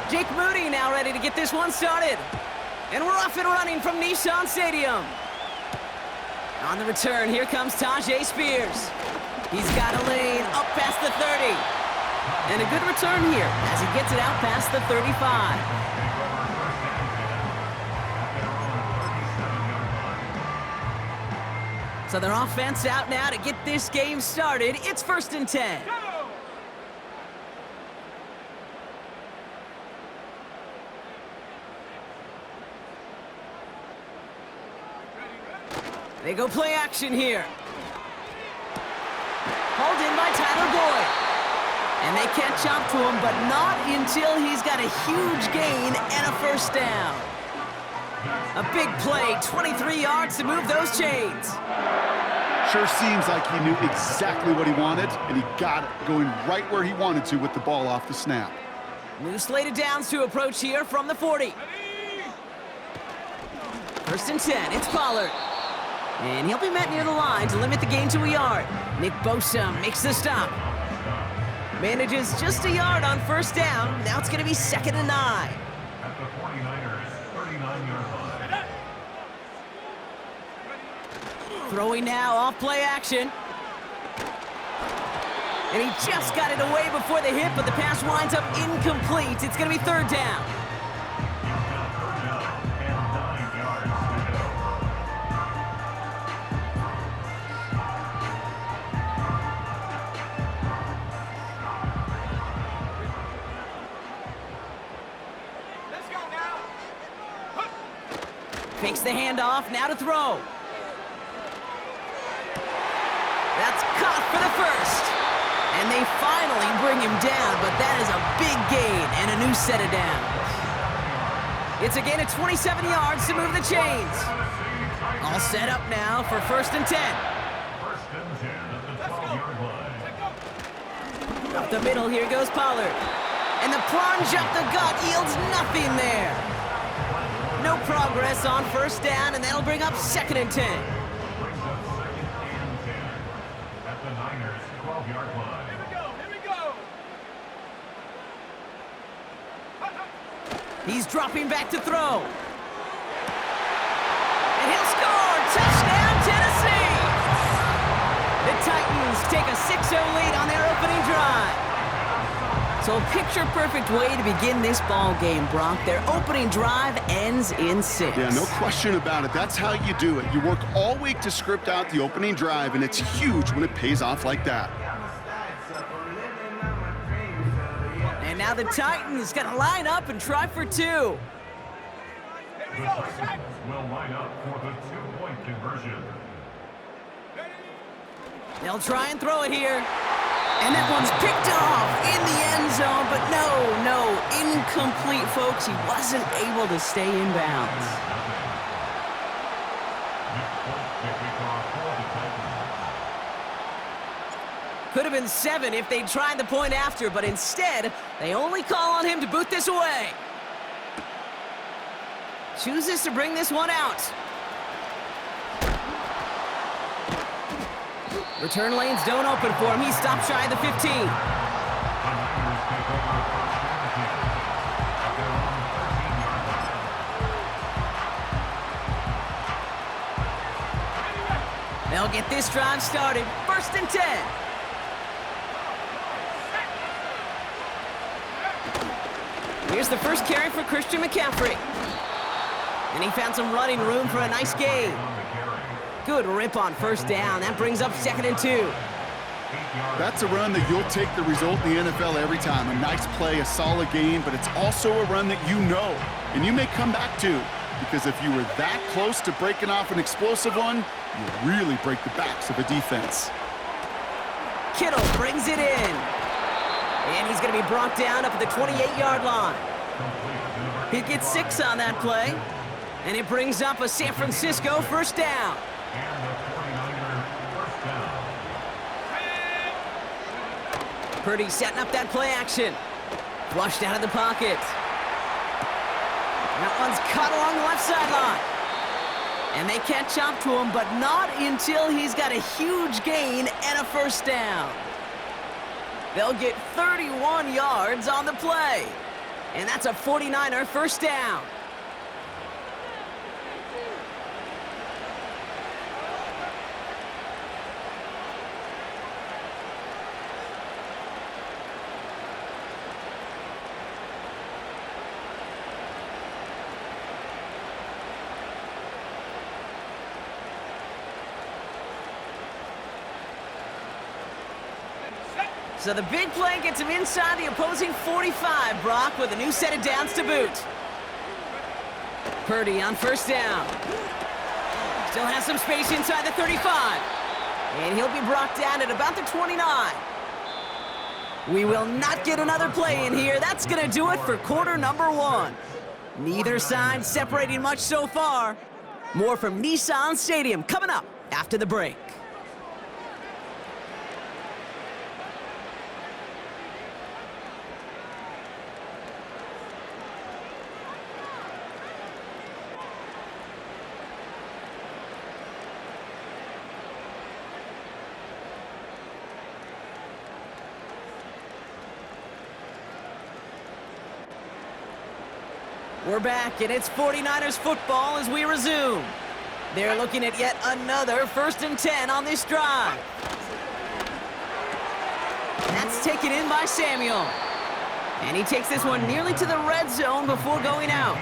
Jake Moody now ready to get this one started. And we're off and running from Nissan Stadium. On the return, here comes Tajay Spears. He's got a lane up past the 30. And a good return here as he gets it out past the 35. So their offense out now to get this game started. It's 1st and 10. They go play action here. Hauled in by Tyler Boyd. And they catch up to him, but not until he's got a huge gain and a first down. A big play, 23 yards to move those chains. Sure seems like he knew exactly what he wanted, and he got it going right where he wanted to with the ball off the snap. New slated downs to approach here from the 40. 1st and 10, it's Pollard. And he'll be met near the line to limit the gain to a yard. Nick Bosa makes the stop. Manages just a yard on first down. Now it's going to be 2nd and 9. At the 49ers, 39-yard line. Throwing now off play action. And he just got it away before the hit, but the pass winds up incomplete. It's going to be 3rd down. Fakes the handoff, now to throw. That's caught for the first. And they finally bring him down, but that is a big gain and a new set of downs. It's a gain of 27 yards to move the chains. All set up now for 1st and 10. 1st and 10 at the 12-yard line. Up the middle, here goes Pollard. And the plunge up the gut yields nothing there. No progress on first down, and that'll bring up 2nd and 10. Brings up 2nd and 10 at the Niners' 12-yard line. Here we go. He's dropping back to throw. And he'll score! Touchdown, Tennessee! The Titans take a 6-0 lead on their opening drive. So a picture-perfect way to begin this ball game, Brock. Their opening drive ends in 6. Yeah, no question about it. That's how you do it. You work all week to script out the opening drive, and it's huge when it pays off like that. And now the Titans got to line up and try for 2. The Titans will line up for the 2-point conversion. They'll try and throw it here. And that one's picked off in the end zone, but no, incomplete, folks. He wasn't able to stay in bounds. Could have been 7 if they'd tried the point after, but instead, they only call on him to boot this away. Chooses to bring this one out. Return lanes don't open for him. He stops shy of the 15. They'll get this drive started. 1st and 10. Here's the first carry for Christian McCaffrey. And he found some running room for a nice gain. Good rip on first down. That brings up 2nd and 2. That's a run that you'll take the result in the NFL every time. A nice play, a solid game, but it's also a run that you know and you may come back to, because if you were that close to breaking off an explosive one, you really break the backs of a defense. Kittle brings it in. And he's going to be brought down up at the 28-yard line. He gets 6 on that play. And it brings up a San Francisco first down. And the 49ers first down. Purdy setting up that play action. Flushed out of the pocket. That one's caught along the left sideline. And they catch up to him, but not until he's got a huge gain and a first down. They'll get 31 yards on the play. And that's a 49er first down. So the big play gets him inside the opposing 45, Brock, with a new set of downs to boot. Purdy on first down. Still has some space inside the 35. And he'll be brought down at about the 29. We will not get another play in here. That's going to do it for quarter number 1. Neither side separating much so far. More from Nissan Stadium coming up after the break. We're back, and it's 49ers football as we resume. They're looking at yet another 1st and 10 on this drive. That's taken in by Samuel. And he takes this one nearly to the red zone before going out.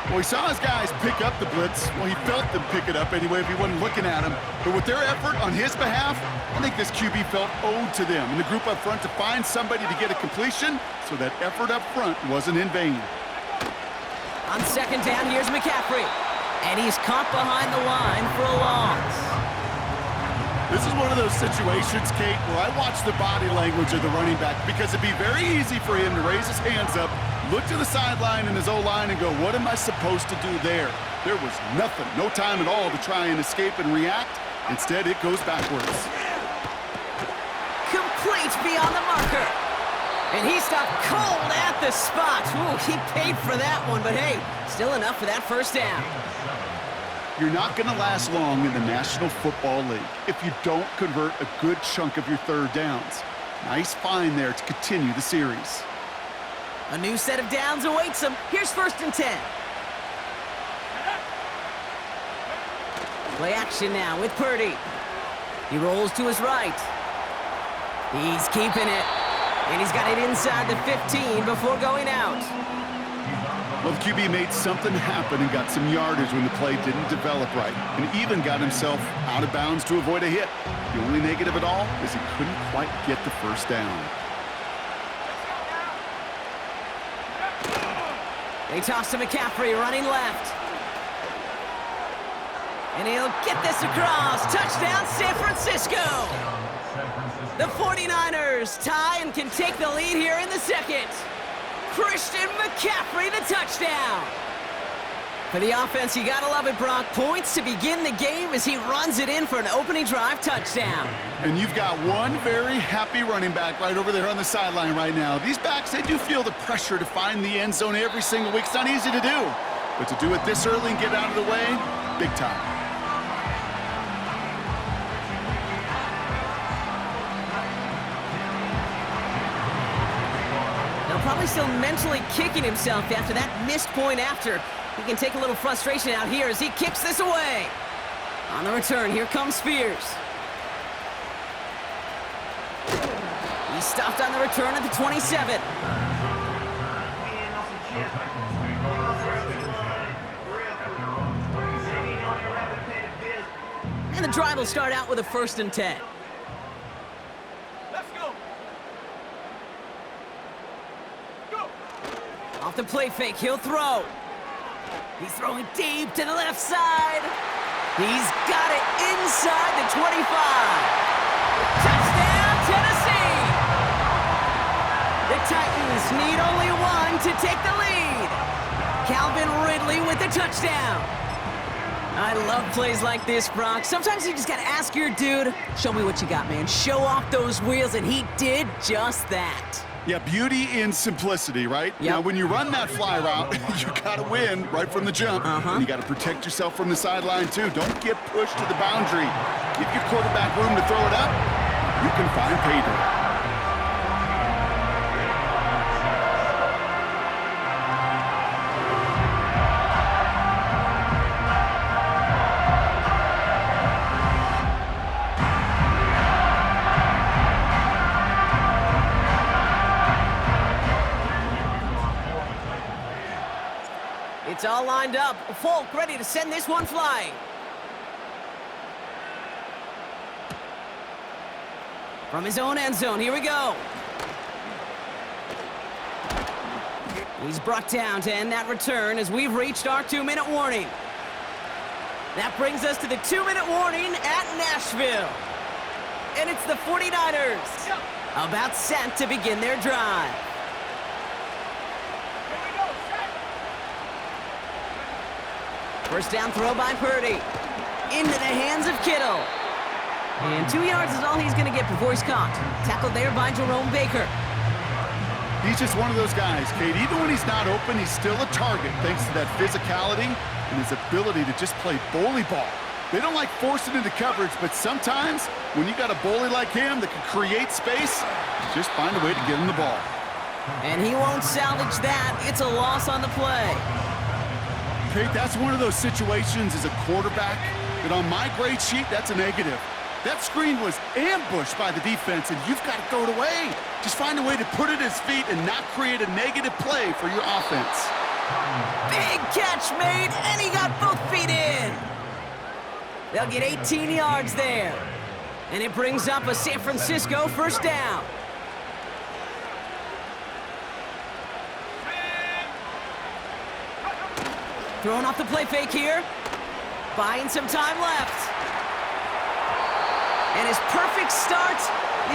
Well, he saw his guys pick up the blitz. Well, he felt them pick it up anyway if he wasn't looking at him. But with their effort on his behalf, I think this QB felt owed to them and the group up front to find somebody to get a completion, so that effort up front wasn't in vain. On second down, here's McCaffrey. And he's caught behind the line for a loss. This is one of those situations, Kate, where I watch the body language of the running back, because it'd be very easy for him to raise his hands up, look to the sideline in his O-line and go, what am I supposed to do there? There was nothing, no time at all to try and escape and react. Instead, it goes backwards. Complete beyond the marker. And he stopped cold at the spot. Ooh, he paid for that one, but hey, still enough for that first down. You're not going to last long in the National Football League if you don't convert a good chunk of your third downs. Nice find there to continue the series. A new set of downs awaits him. Here's 1st and 10. Play action now with Purdy. He rolls to his right. He's keeping it. And he's got it inside the 15 before going out. Well, the QB made something happen and got some yardage when the play didn't develop right, and even got himself out of bounds to avoid a hit. The only negative at all is he couldn't quite get the first down. They toss to McCaffrey running left. And he'll get this across. Touchdown, San Francisco. The 49ers tie and can take the lead here in the second. Christian McCaffrey, the touchdown. For the offense, you gotta love it, Brock. Points to begin the game as he runs it in for an opening drive touchdown. And you've got one very happy running back right over there on the sideline right now. These backs, they do feel the pressure to find the end zone every single week. It's not easy to do. But to do it this early and get out of the way, big time. Probably still mentally kicking himself after that missed point after. He can take a little frustration out here as he kicks this away. On the return, here comes Spears. He stopped on the return at the 27. And the drive will start out with a 1st and 10. Off the play fake, he'll throw. He's throwing deep to the left side. He's got it inside the 25. Touchdown, Tennessee! The Titans need only one to take the lead. Calvin Ridley with the touchdown. I love plays like this, Brock. Sometimes you just gotta ask your dude, show me what you got, man. Show off those wheels, and he did just that. Yeah, beauty in simplicity, right? Yep. Now, when you run that fly route, you got to win right from the jump. And you got to protect yourself from the sideline, too. Don't get pushed to the boundary. Give your quarterback room to throw it up. You can find pay dirt. It's all lined up. Folk ready to send this one flying. From his own end zone, here we go. He's brought down to end that return as we've reached our 2-minute warning. That brings us to the 2-minute warning at Nashville. And it's the 49ers about set to begin their drive. First down throw by Purdy. Into the hands of Kittle. And 2 yards is all he's going to get before he's caught. Tackled there by Jerome Baker. He's just one of those guys, Kate. Even when he's not open, he's still a target thanks to that physicality and his ability to just play bully ball. They don't like forcing into coverage, but sometimes when you got a bully like him that can create space, just find a way to get him the ball. And he won't salvage that. It's a loss on the play. Kate, that's one of those situations as a quarterback that on my grade sheet, that's a negative. That screen was ambushed by the defense, and you've got to throw it away. Just find a way to put it at his feet and not create a negative play for your offense. Big catch made, and he got both feet in. They'll get 18 yards there. And it brings up a San Francisco first down. Throwing off the play fake here. Buying some time left. And his perfect start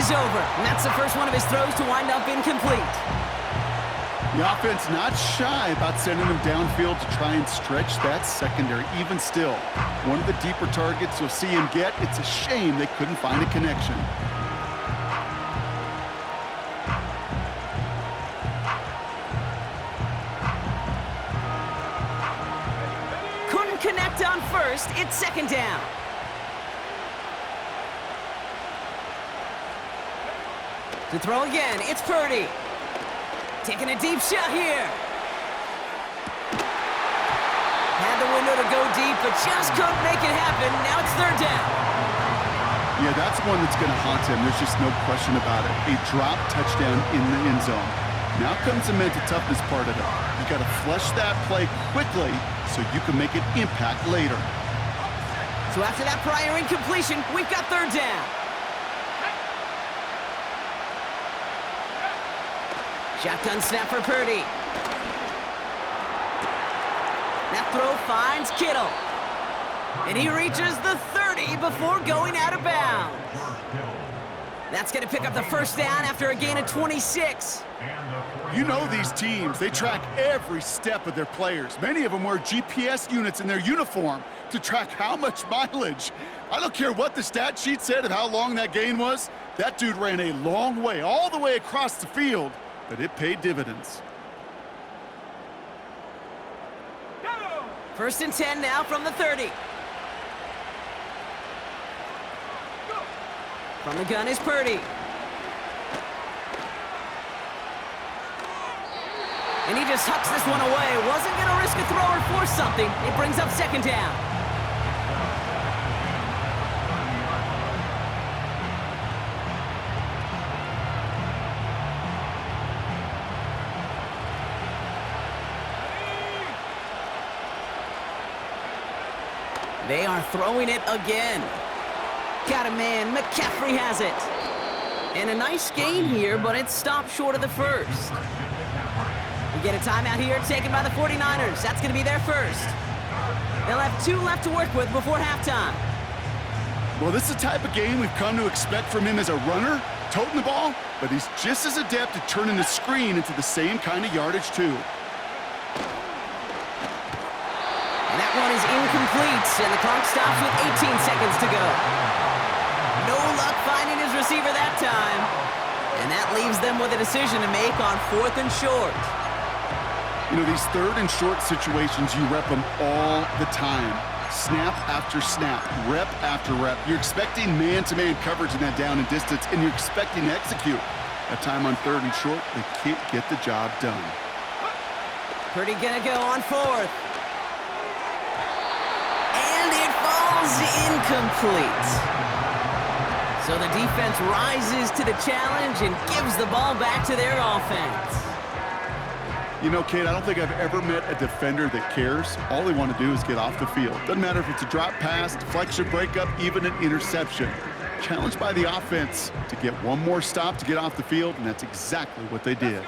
is over. And that's the first one of his throws to wind up incomplete. The offense not shy about sending them downfield to try and stretch that secondary. Even still, one of the deeper targets you'll see him get. It's a shame they couldn't find a connection. Couldn't connect on first. It's second down. To throw again, it's Purdy. Taking a deep shot here. Had the window to go deep, but just couldn't make it happen. Now it's third down. Yeah, that's one that's going to haunt him. There's just no question about it. A drop touchdown in the end zone. Now comes the mental toughness part of it. You got to flush that play quickly so you can make an impact later. So after that prior incompletion, we've got third down. Shotgun snap for Purdy. That throw finds Kittle. And he reaches the 30 before going out of bounds. That's going to pick up the first down after a gain of 26. You know these teams, they track every step of their players. Many of them wear GPS units in their uniform to track how much mileage. I don't care what the stat sheet said of how long that gain was. That dude ran a long way, all the way across the field, but it paid dividends. First and 10 now from the 30. From the gun is Purdy. And he just hucks this one away. Wasn't going to risk a throw or force something. It brings up second down. They are throwing it again. Got a man. McCaffrey has it. And a nice gain here, but it's stopped short of the first. We get a timeout here taken by the 49ers. That's going to be their first. They'll have 2 left to work with before halftime. Well, this is the type of game we've come to expect from him as a runner, toting the ball, but he's just as adept at turning the screen into the same kind of yardage, too. And that one is incomplete, and the clock stops with 18 seconds to go. No luck finding his receiver that time. And that leaves them with a decision to make on 4th and short. You know, these 3rd and short situations, you rep them all the time. Snap after snap, rep after rep. You're expecting man-to-man coverage in that down and distance, and you're expecting to execute. That time on 3rd and short, they can't get the job done. Purdy gonna go on 4th. And it falls incomplete. So the defense rises to the challenge and gives the ball back to their offense. You know, Kate, I don't think I've ever met a defender that cares. All they want to do is get off the field. Doesn't matter if it's a drop pass, deflection, breakup, even an interception. Challenged by the offense to get one more stop to get off the field, and that's exactly what they did.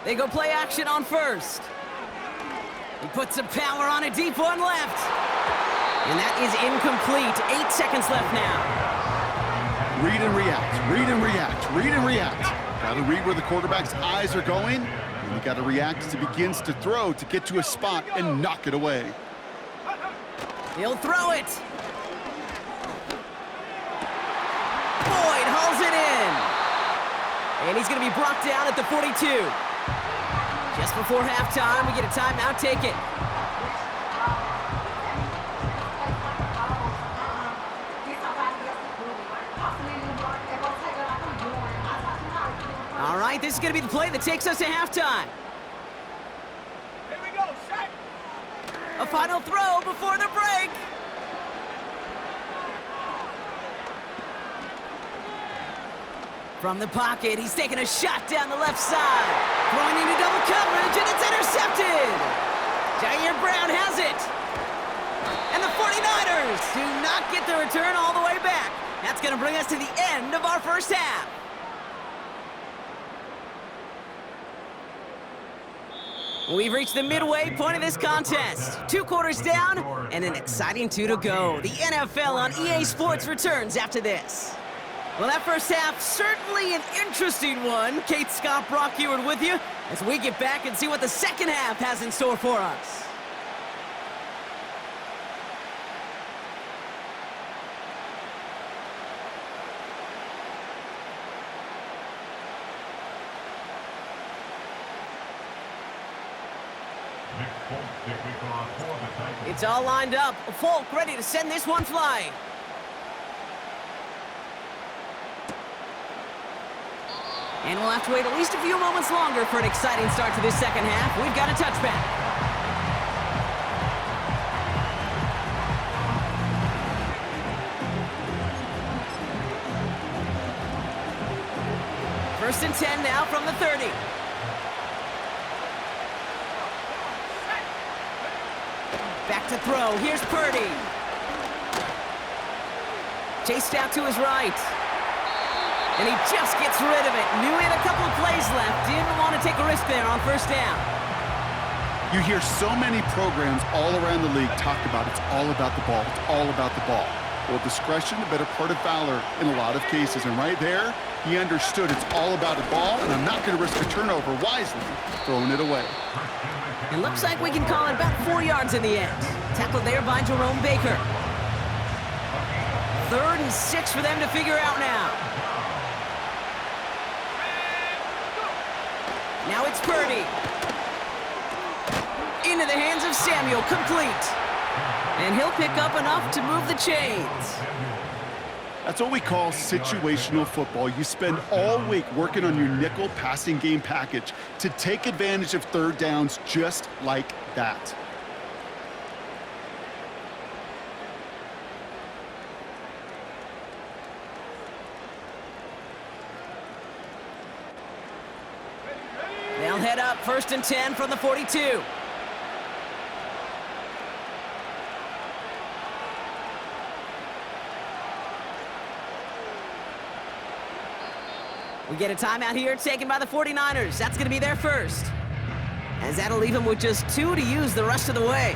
They go play action on first. He puts some power on a deep one left. And that is incomplete. 8 seconds left now. Read and react, read and react, read and react. Got to read where the quarterback's eyes are going, and you got to react as he begins to throw to get to a spot and knock it away. He'll throw it. Boyd hauls it in. And he's going to be brought down at the 42. Just before halftime, we get a timeout. Take it. All right, this is going to be the play that takes us to halftime. Here we go, Shaq. A final throw before the break. From the pocket, he's taking a shot down the left side. Throwing into double coverage, and it's intercepted. Jair Brown has it. And the 49ers do not get the return all the way back. That's going to bring us to the end of our first half. We've reached the midway point of this contest. 2 quarters down, and an exciting 2 to go. The NFL on EA Sports returns after this. Well, that first half, certainly an interesting one. Kate, Scott, Brock Ewart with you as we get back and see what the second half has in store for us. It's all lined up. Folk ready to send this one flying. And we'll have to wait at least a few moments longer for an exciting start to this second half. We've got a touchback. First and 10 now from the 30. Back to throw. Here's Purdy. Chased out to his right. And he just gets rid of it. Knew he had a couple of plays left. Didn't want to take a risk there on first down. You hear so many programs all around the league talk about it's all about the ball. It's all about the ball. Well, discretion, the better part of valor in a lot of cases. And right there, he understood it's all about the ball, and I'm not going to risk a turnover wisely, throwing it away. It looks like we can call it about 4 yards in the end. Tackled there by Jerome Baker. 3rd and 6 for them to figure out now. Now it's Purdy. Into the hands of Samuel, complete. And he'll pick up enough to move the chains. That's what we call situational football. You spend all week working on your nickel passing game package to take advantage of third downs just like that. They'll head up 1st and 10 from the 42. We get a timeout here taken by the 49ers. That's going to be their first. As that'll leave them with just 2 to use the rest of the way.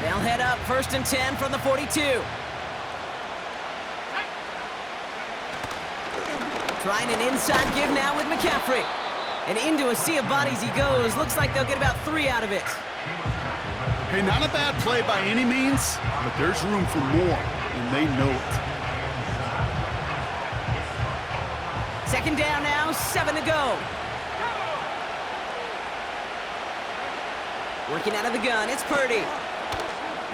They'll head up 1st and 10 from the 42. Trying an inside give now with McCaffrey. And into a sea of bodies he goes. Looks like they'll get about 3 out of it. Hey, not a bad play by any means, but there's room for more, and they know it. 2nd down now, 7 to go. Working out of the gun, it's Purdy.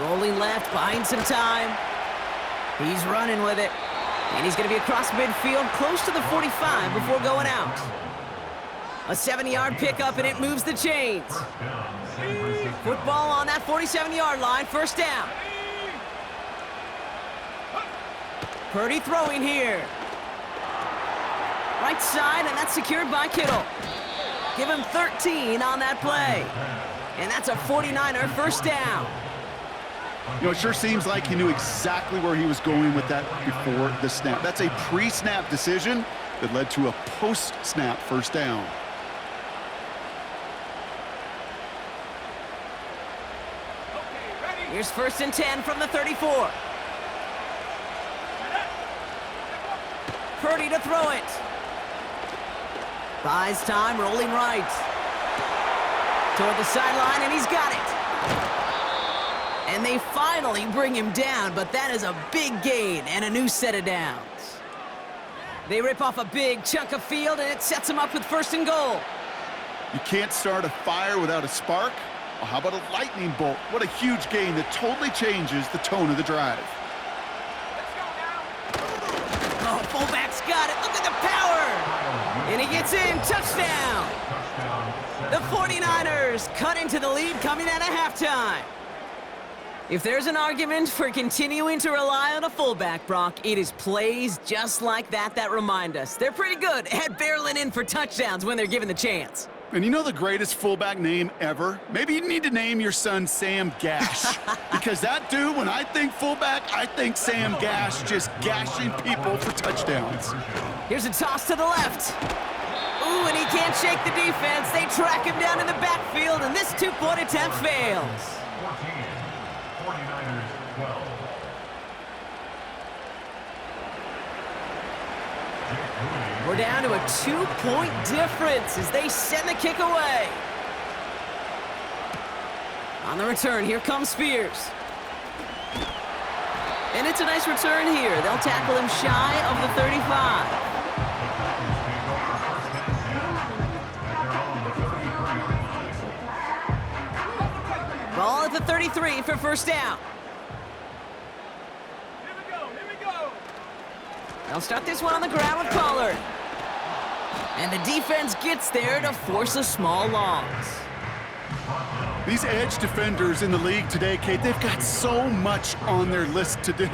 Rolling left, buying some time. He's running with it. And he's going to be across midfield, close to the 45 before going out. A 7-yard pickup, and it moves the chains. Football on that 47-yard line, first down. Purdy throwing here. Right side, and that's secured by Kittle. Give him 13 on that play. And that's a 49er first down. You know, it sure seems like he knew exactly where he was going with that before the snap. That's a pre-snap decision that led to a post-snap first down. Here's 1st and 10 from the 34. Purdy to throw it. Buys time, rolling right. Toward the sideline, and he's got it. And they finally bring him down, but that is a big gain and a new set of downs. They rip off a big chunk of field, and it sets them up with 1st and goal. You can't start a fire without a spark. Well, how about a lightning bolt? What a huge gain that totally changes the tone of the drive. Oh, fullback's got it. Look at the power. And he gets in. Touchdown. The 49ers cut into the lead coming out of halftime. If there's an argument for continuing to rely on a fullback, Brock, it is plays just like that that remind us. They're pretty good at barreling in for touchdowns when they're given the chance. And you know the greatest fullback name ever? Maybe you need to name your son Sam Gash. Because that dude, when I think fullback, I think Sam Gash just gashing people for touchdowns. Here's a toss to the left. Ooh, and he can't shake the defense. They track him down in the backfield, and this two-point attempt fails. 14, 49ers 12. We're down to a 2-point difference as they send the kick away. On the return, here comes Spears. And it's a nice return here. They'll tackle him shy of the 35. Ball at the 33 for first down. They'll start this one on the ground with Pollard. And the defense gets there to force a small loss. These edge defenders in the league today, Kate, they've got so much on their list to do.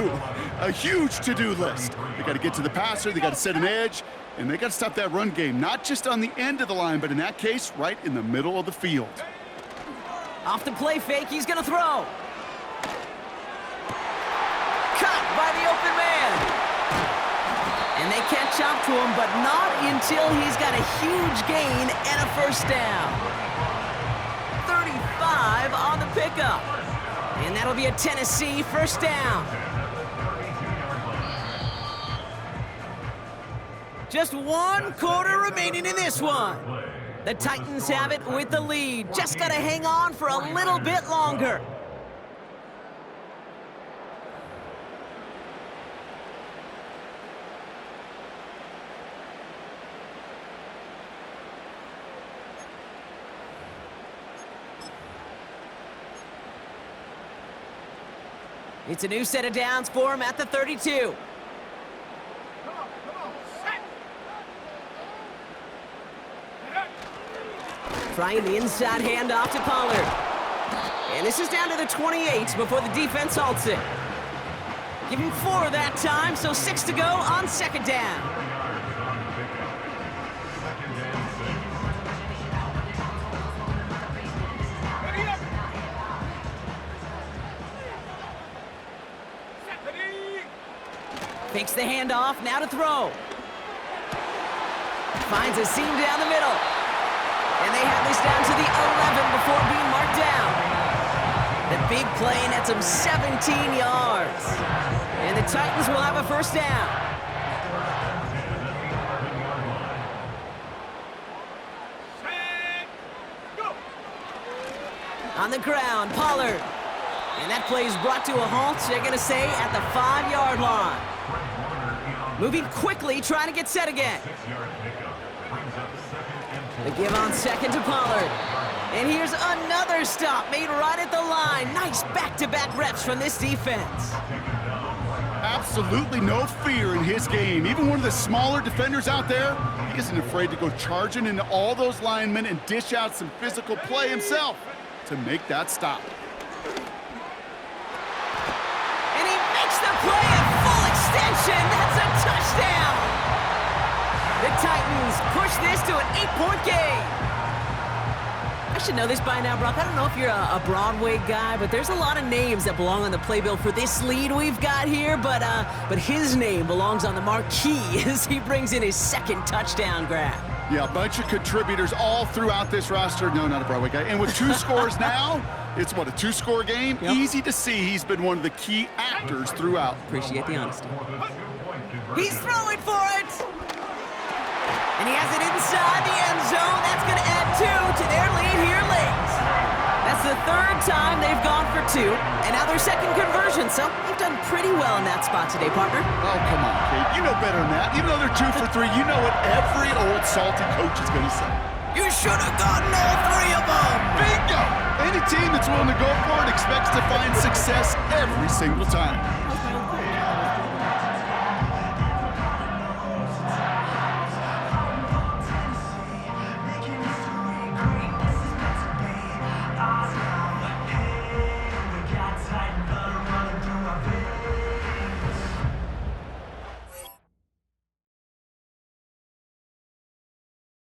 A huge to-do list. They got to get to the passer, they got to set an edge, and they got to stop that run game, not just on the end of the line, but in that case, right in the middle of the field. Off the play fake, he's going to throw. Cut by the open man. And they catch up to him, but not until he's got a huge gain and a first down. 35 on the pickup. And that'll be a Tennessee first down. Just 1 quarter remaining in this one. The Titans have it with the lead. Just got to hang on for a little bit longer. It's a new set of downs for him at the 32. Trying the inside handoff to Pollard. And this is down to the 28 before the defense halts it. Give him 4 that time, so 6 to go on second down. Fakes the handoff, now to throw. Finds a seam down the middle. And they have this down to the 11 before being marked down. The big play nets him 17 yards. And the Titans will have a first down. On the ground, Pollard. And that play is brought to a halt, they're going to say, at the 5-yard line. Moving quickly, trying to get set again. The give on second to Pollard. And here's another stop made right at the line. Nice back-to-back reps from this defense. Absolutely no fear in his game. Even one of the smaller defenders out there, he isn't afraid to go charging into all those linemen and dish out some physical play himself to make that stop. And he makes the play at full extension. That's a touchdown. The Titans push this to an 8-point game. I should know this by now, Brock. I don't know if you're a Broadway guy, but there's a lot of names that belong on the playbill for this lead we've got here, but his name belongs on the marquee as he brings in his second touchdown grab. Yeah, a bunch of contributors all throughout this roster. No, not a Broadway guy. And with 2 scores now, it's what, a 2-score game? Yep. Easy to see he's been one of the key actors throughout. Appreciate the honesty. He's throwing for it! And he has it inside the end zone. That's going to add 2 to their lead here late. That's the 3rd time they've gone for 2, and now their 2nd conversion, so they've done pretty well in that spot today, partner. Oh, come on, Kate. You know better than that. Even though they're 2 for 3, you know what every old salty coach is going to say. You should have gotten all 3 of them! Bingo! Any team that's willing to go for it expects to find success every single time.